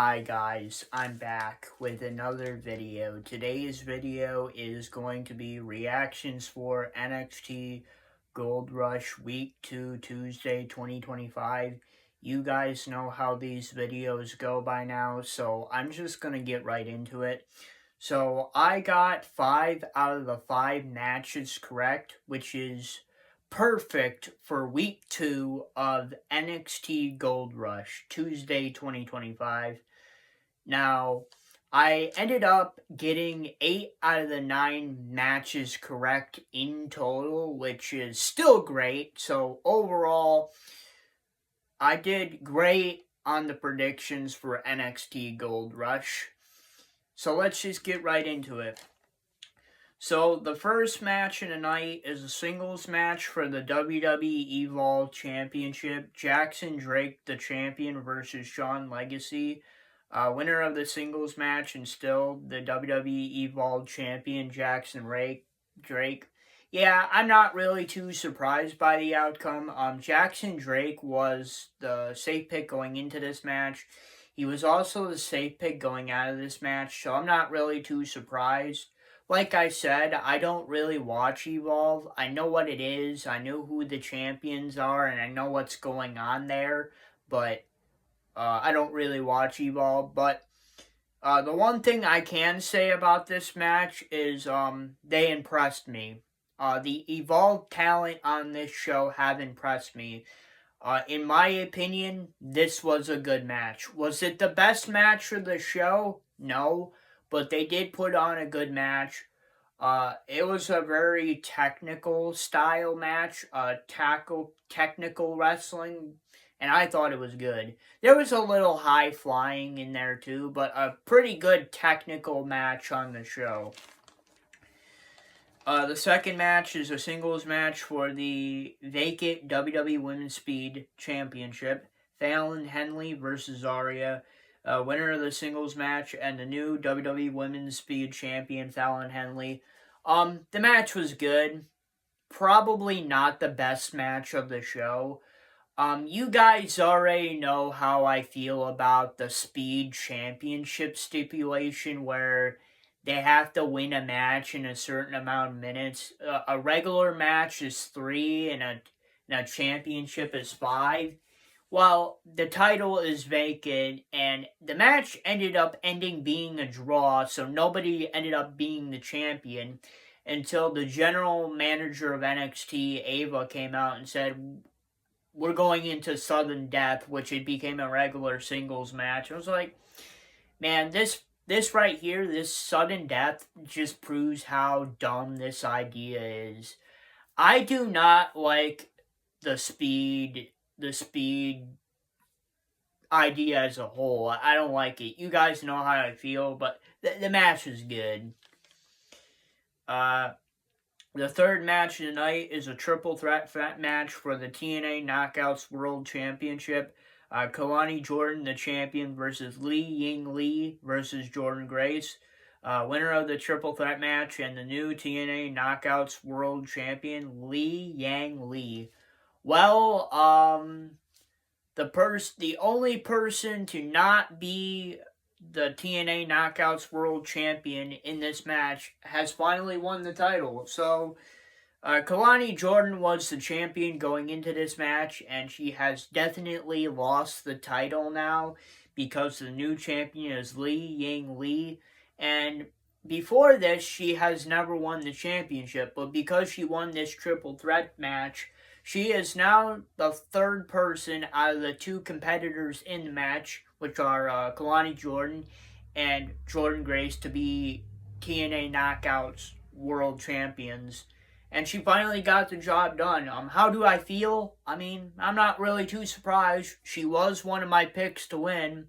Hi guys, I'm back with another video. Today's video is going to be reactions for NXT Gold Rush Week 2 Tuesday 2025. You guys know how these videos go by now, so I'm just going to get right into it. So I got 5 out of the 5 matches correct, which is perfect for week 2 of NXT Gold Rush, Tuesday 2025. Now, I ended up getting 8 out of the 9 matches correct in total, which is still great. So, overall, I did great on the predictions for NXT Gold Rush. So, let's just get right into it. So, the first match of the night is a singles match for the WWE Evolve Championship. Jackson Drake, the champion, versus Sean Legacy. Winner of the singles match and still the WWE Evolve champion, Jackson Drake. Yeah, I'm not really too surprised by the outcome. Jackson Drake was the safe pick going into this match. He was also the safe pick going out of this match, so I'm not really too surprised. Like I said, I don't really watch Evolve. I know what it is, I know who the champions are, and I know what's going on there, but I don't really watch Evolve, but the one thing I can say about this match is they impressed me. The Evolve talent on this show have impressed me. In my opinion, this was a good match. Was it the best match of the show? No, but they did put on a good match. It was a very technical style match, technical wrestling, and I thought it was good. There was a little high flying in there too, but a pretty good technical match on the show. The second match is a singles match for the vacant WWE Women's Speed Championship. Fallon Henley versus Zarya. Winner of the singles match and the new WWE Women's Speed Champion, Fallon Henley. The match was good. Probably not the best match of the show. You guys already know how I feel about the Speed Championship stipulation where they have to win a match in a certain amount of minutes. A regular match is 3 and a championship is 5. Well, the title is vacant, and the match ended up being a draw, so nobody ended up being the champion until the general manager of NXT, Ava, came out and said, we're going into sudden death, which it became a regular singles match. I was like, man, this right here, this sudden death, just proves how dumb this idea is. I do not like the speed idea as a whole. I don't like it. You guys know how I feel, but the match is good. The third match of the night is a triple threat match for the TNA Knockouts World Championship. Kalani Jordan, the champion, versus Li Ying Lee versus Jordan Grace. Winner of the triple threat match and the new TNA Knockouts World Champion, Li Yang Lee. Well, the only person to not be the TNA Knockouts World Champion in this match has finally won the title. So, Kalani Jordan was the champion going into this match, and she has definitely lost the title now because the new champion is Li Ying Lee. And before this, she has never won the championship, but because she won this triple threat match, she is now the third person out of the 2 competitors in the match, which are Kalani Jordan and Jordan Grace, to be TNA Knockouts World Champions. And she finally got the job done. How do I feel? I mean, I'm not really too surprised. She was one of my picks to win.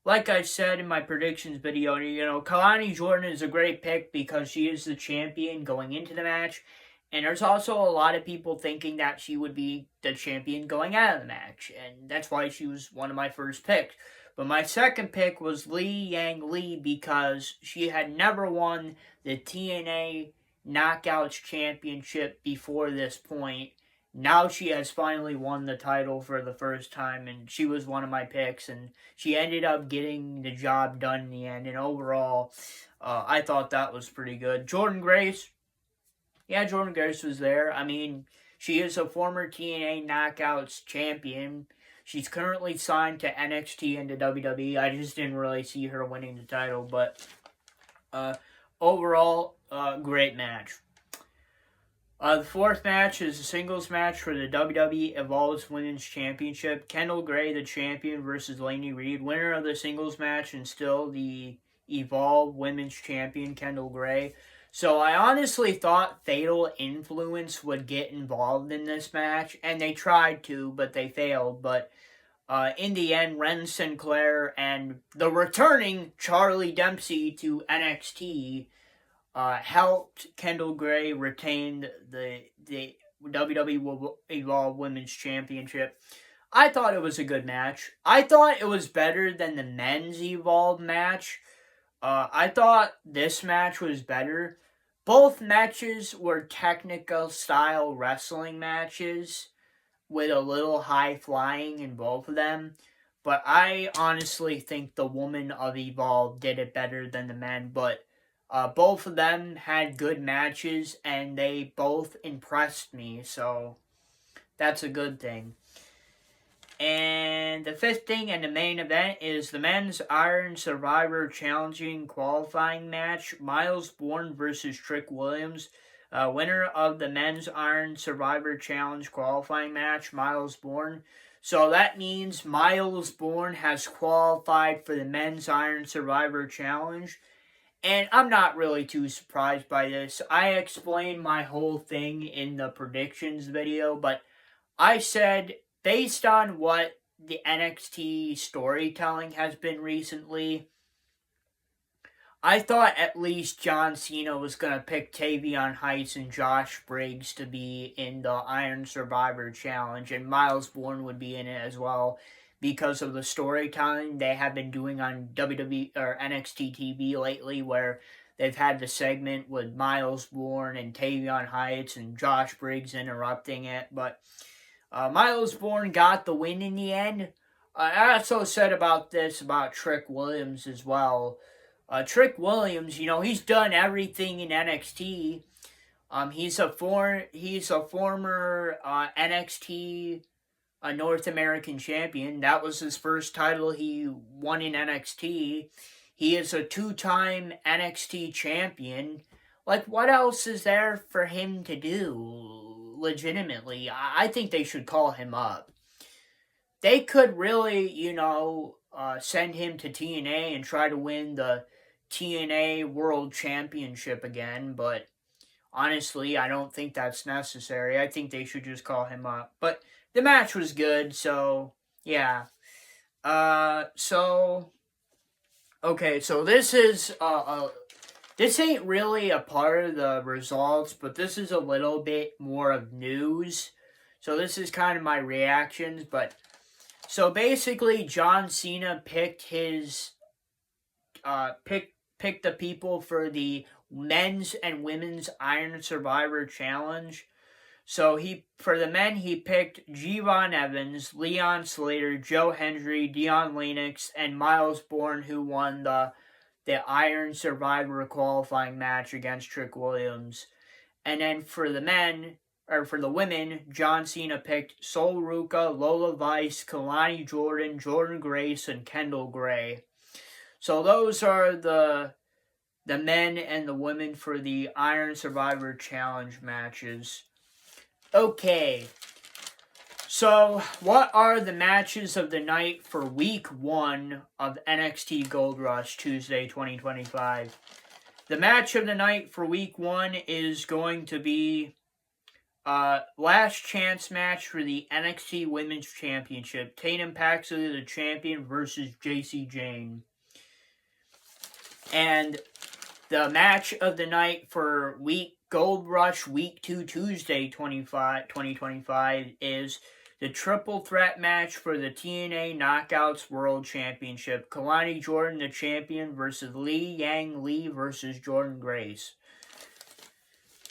Like I said in my predictions video, Kalani Jordan is a great pick because she is the champion going into the match. And there's also a lot of people thinking that she would be the champion going out of the match. And that's why she was one of my first picks. But my second pick was Li Yang Lee because she had never won the TNA Knockouts Championship before this point. now she has finally won the title for the first time, and she was one of my picks, and she ended up getting the job done in the end, and overall, I thought that was pretty good. Jordynne Grace, yeah, Jordynne Grace was there. I mean, she is a former TNA Knockouts champion. She's currently signed to NXT and to WWE. I just didn't really see her winning the title, but overall, great match. The fourth match is a singles match for the WWE Evolves Women's Championship. Kendall Gray, the champion, versus Lainey Reed. Winner of the singles match and still the Evolve Women's Champion, Kendall Gray. So I honestly thought Fatal Influence would get involved in this match, and they tried to, but they failed. But in the end, Ren Sinclair and the returning Charlie Dempsey to NXT helped Kendall Gray retain the WWE Evolve Women's Championship. I thought it was a good match. I thought it was better than the men's Evolve match. I thought this match was better. Both matches were technical style wrestling matches with a little high flying in both of them. But I honestly think the women of Evolve did it better than the men. But both of them had good matches, and they both impressed me, so that's a good thing. And the fifth thing and the main event is the men's Iron Survivor Challenging qualifying match, Miles Bourne versus Trick Williams. Winner of the men's Iron Survivor Challenge qualifying match, Miles Bourne. So that means Miles Bourne has qualified for the men's Iron Survivor Challenge. And I'm not really too surprised by this. I explained my whole thing in the predictions video, but I said, based on what the NXT storytelling has been recently, I thought at least John Cena was going to pick Tavion Heights and Josh Briggs to be in the Iron Survivor Challenge, and Miles Bourne would be in it as well, because of the storytelling they have been doing on WWE or NXT TV lately, where they've had the segment with Miles Bourne and Tavion Heights and Josh Briggs interrupting it. But Miles Bourne got the win in the end. I also said about Trick Williams as well. Trick Williams, he's done everything in NXT. He's a former NXT North American champion. That was his first title he won in NXT. He is a 2-time NXT champion. Like, what else is there for him to do, legitimately? I think they should call him up. They could really, send him to TNA and try to win the TNA World Championship again, but honestly, I don't think that's necessary. I think they should just call him up. But the match was good, so yeah. So this is this ain't really a part of the results, but this is a little bit more of news. So this is kind of my reactions, but so basically John Cena picked his picked the people for the men's and women's Iron Survivor Challenge. So for the men, he picked G-Von Evans, Leon Slater, Joe Hendry, Dion Lennox, and Miles Bourne, who won the Iron Survivor qualifying match against Trick Williams. And then for the women, John Cena picked Sol Ruca, Lola Vice, Kalani Jordan, Jordynne Grace, and Kendall Gray. So those are the men and the women for the Iron Survivor Challenge matches. Okay, so what are the matches of the night for Week 1 of NXT Gold Rush Tuesday 2025? The match of the night for Week 1 is going to be last chance match for the NXT Women's Championship. Tatum Paxley, the champion, versus JC Jane. And the match of the night for Gold Rush Week 2 Tuesday 2025 is the triple threat match for the TNA Knockouts World Championship. Kalani Jordan, the champion, versus Li Yang Lee versus Jordynne Grace.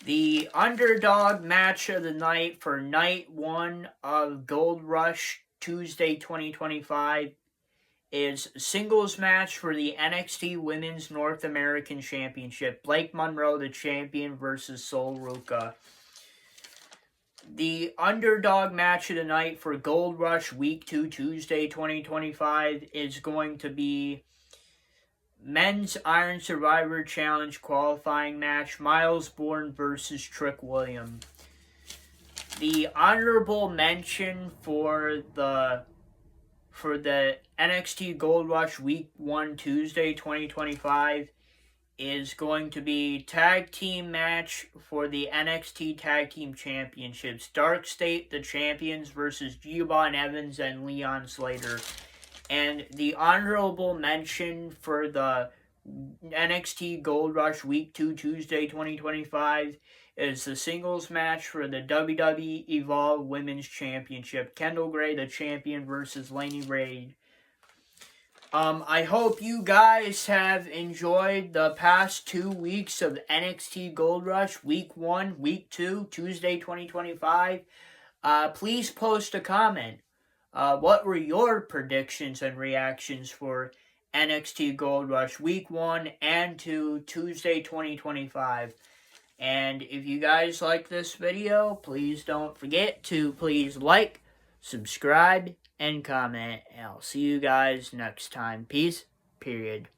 The underdog match of the night for night 1 of Gold Rush Tuesday 2025 is singles match for the NXT Women's North American Championship. Blake Monroe, the champion, versus Sol Ruca. The underdog match of the night for Gold Rush Week 2 Tuesday 2025 is going to be Men's Iron Survivor Challenge qualifying match, Miles Bourne versus Trick William. The honorable mention for the NXT Gold Rush Week 1 Tuesday 2025 is going to be tag team match for the NXT Tag Team Championships. Dark State, the champions, versus Giovanni Evans and Leon Slater. And the honorable mention for the NXT Gold Rush Week 2 Tuesday 2025 is the singles match for the WWE Evolve Women's Championship. Kendall Gray, the champion, versus Laney Reid. I hope you guys have enjoyed the past 2 weeks of NXT Gold Rush Week 1, Week 2, Tuesday 2025. Please post a comment. What were your predictions and reactions for NXT Gold Rush Week 1 and 2, Tuesday 2025? And if you guys like this video, please don't forget to please like, subscribe, and comment. And I'll see you guys next time. Peace, period.